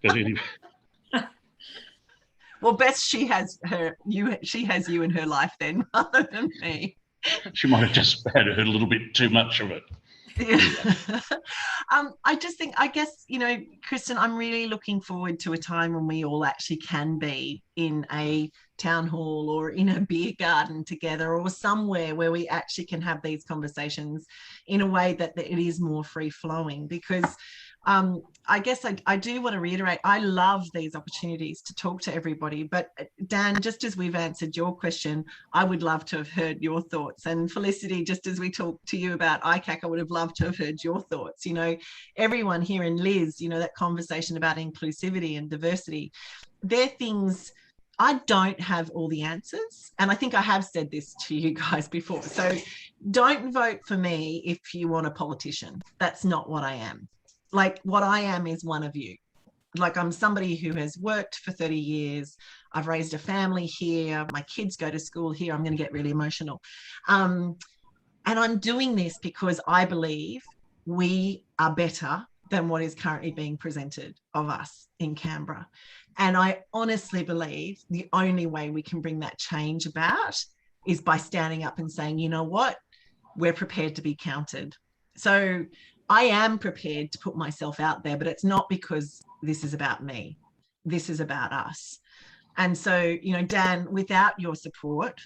But anyway. Well, best she has you in her life then, rather than me. She might have just had a little bit too much of it. Yeah. I just think, I guess, you know, Kristen, I'm really looking forward to a time when we all actually can be in a town hall or in a beer garden together, or somewhere where we actually can have these conversations in a way that it is more free flowing. Because I guess I do want to reiterate, I love these opportunities to talk to everybody. But Dan, just as we've answered your question, I would love to have heard your thoughts. And Felicity, just as we talked to you about ICAC, I would have loved to have heard your thoughts. You know, everyone here, in Liz, you know, that conversation about inclusivity and diversity, they're things. I don't have all the answers. And I think I have said this to you guys before. So don't vote for me if you want a politician. That's not what I am. Like, what I am is one of you. Like, I'm somebody who has worked for 30 years. I've raised a family here. My kids go to school here. I'm going to get really emotional. And I'm doing this because I believe we are better than what is currently being presented of us in Canberra. And I honestly believe the only way we can bring that change about is by standing up and saying, you know what, we're prepared to be counted. So I am prepared to put myself out there, but it's not because this is about me. This is about us. And so, you know, Dan, without your support,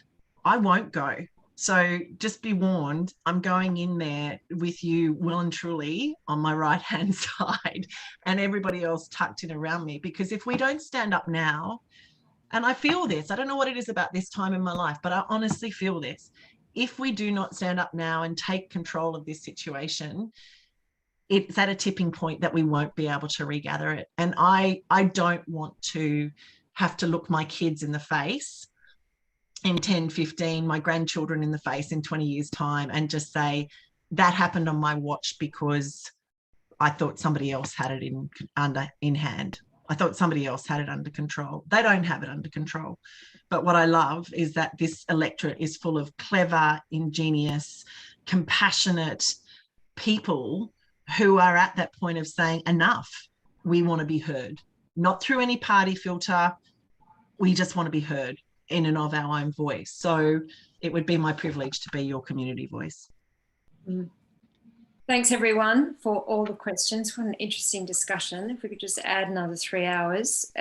I won't go. So just be warned, I'm going in there with you well and truly on my right-hand side and everybody else tucked in around me. Because if we don't stand up now, and I feel this, I don't know what it is about this time in my life, but I honestly feel this. If we do not stand up now and take control of this situation, it's at a tipping point that we won't be able to regather it. And I don't want to have to look my kids in the face in 10, 15, my grandchildren in the face in 20 years' time and just say, that happened on my watch because I thought somebody else had it in hand. I thought somebody else had it under control. They don't have it under control. But what I love is that this electorate is full of clever, ingenious, compassionate people who are at that point of saying, enough, we want to be heard. Not through any party filter, we just want to be heard in and of our own voice. So it would be my privilege to be your community voice. Thanks everyone for all the questions. What an interesting discussion. If we could just add another 3 hours.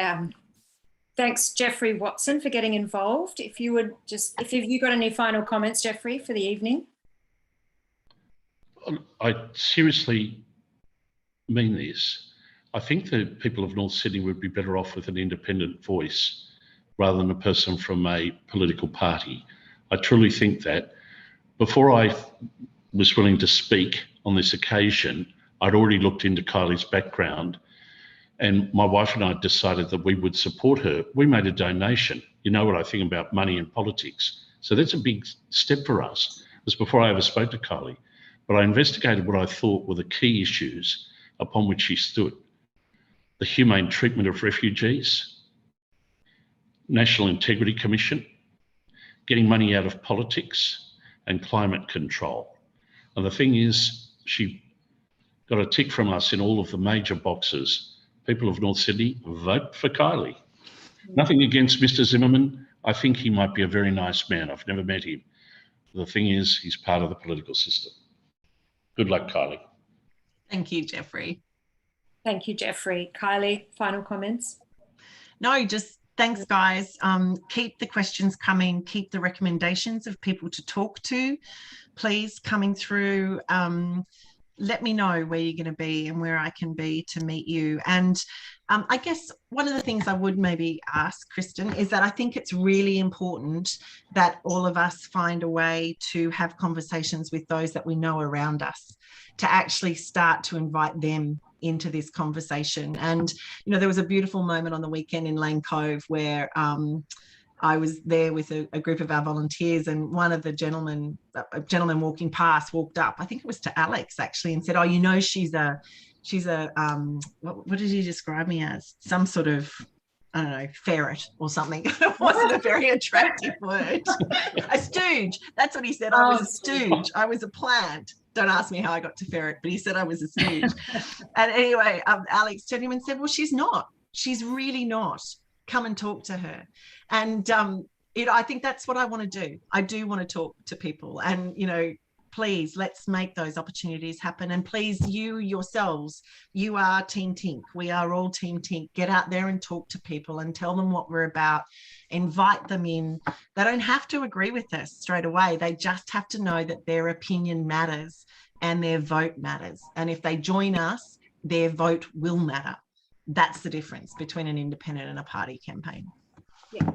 Thanks Geoffrey Watson for getting involved. If you would just, if you got any final comments, Geoffrey, for the evening. I seriously mean this. I think the people of North Sydney would be better off with an independent voice rather than a person from a political party. I truly think that. Before I was willing to speak on this occasion, I'd already looked into Kylie's background, and my wife and I decided that we would support her. We made a donation. You know what I think about money and politics. So that's a big step for us. It was before I ever spoke to Kylie. But I investigated what I thought were the key issues upon which she stood. The humane treatment of refugees, National Integrity Commission, getting money out of politics, and climate control. And the thing is, she got a tick from us in all of the major boxes. People of North Sydney, vote for Kylie. Nothing against Mr. Zimmerman. I think he might be a very nice man. I've never met him. The thing is, he's part of the political system. Good luck, Kylie. Thank you, Geoffrey. Thank you, Geoffrey. Kylie, final comments? No, just thanks, guys. Keep the questions coming. Keep the recommendations of people to talk to, please, coming through. Let me know where you're going to be and where I can be to meet you. And I guess one of the things I would maybe ask, Kristen, is that I think it's really important that all of us find a way to have conversations with those that we know around us, to actually start to invite them into this conversation. And, you know, there was a beautiful moment on the weekend in Lane Cove where I was there with a group of our volunteers, and one of the gentlemen, a gentleman walking past, walked up, I think it was to Alex actually, and said, oh, you know, she's a what did he describe me as? Some sort of, I don't know, ferret or something. It wasn't a very attractive word. A stooge. That's what he said. I was a stooge. I was a plant. Don't ask me how I got to ferret, but he said I was a stooge. And anyway, Alex turned him and said, well, she's not. She's really not. Come and talk to her. And I think that's what I want to do. I do want to talk to people, and, you know, please, let's make those opportunities happen. And please, you yourselves, you are Team Tink. We are all Team Tink. Get out there and talk to people and tell them what we're about. Invite them in. They don't have to agree with us straight away. They just have to know that their opinion matters and their vote matters. And if they join us, their vote will matter. That's the difference between an independent and a party campaign. Yeah.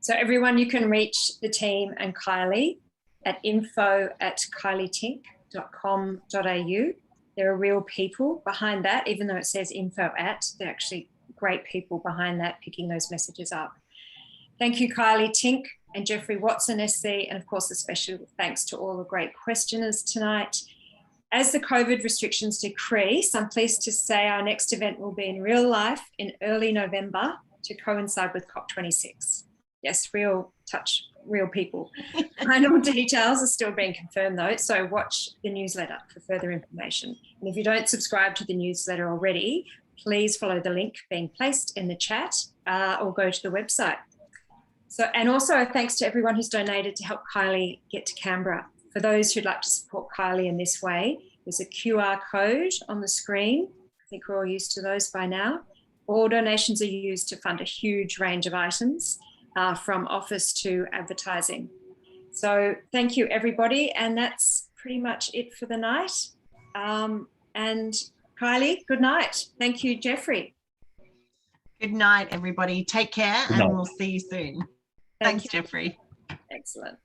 So everyone, you can reach the team and Kylie at info@kylietink.com.au. There are real people behind that, even though it says info at, they're actually great people behind that, picking those messages up. Thank you, Kylie, Tink and Geoffrey Watson SC, and of course, a special thanks to all the great questioners tonight. As the COVID restrictions decrease, I'm pleased to say our next event will be in real life in early November to coincide with COP26. Yes, real touch, real people. Final details are still being confirmed though, so watch the newsletter for further information. And if you don't subscribe to the newsletter already, please follow the link being placed in the chat or go to the website. So, and also thanks to everyone who's donated to help Kylea get to Canberra. For those who'd like to support Kylea in this way, there's a QR code on the screen. I think we're all used to those by now. All donations are used to fund a huge range of items, from office to advertising. So thank you, everybody. And that's pretty much it for the night. And Kylea, good night. Thank you, Geoffrey. Good night, everybody. Take care, and we'll see you soon. Thanks, Geoffrey. Excellent.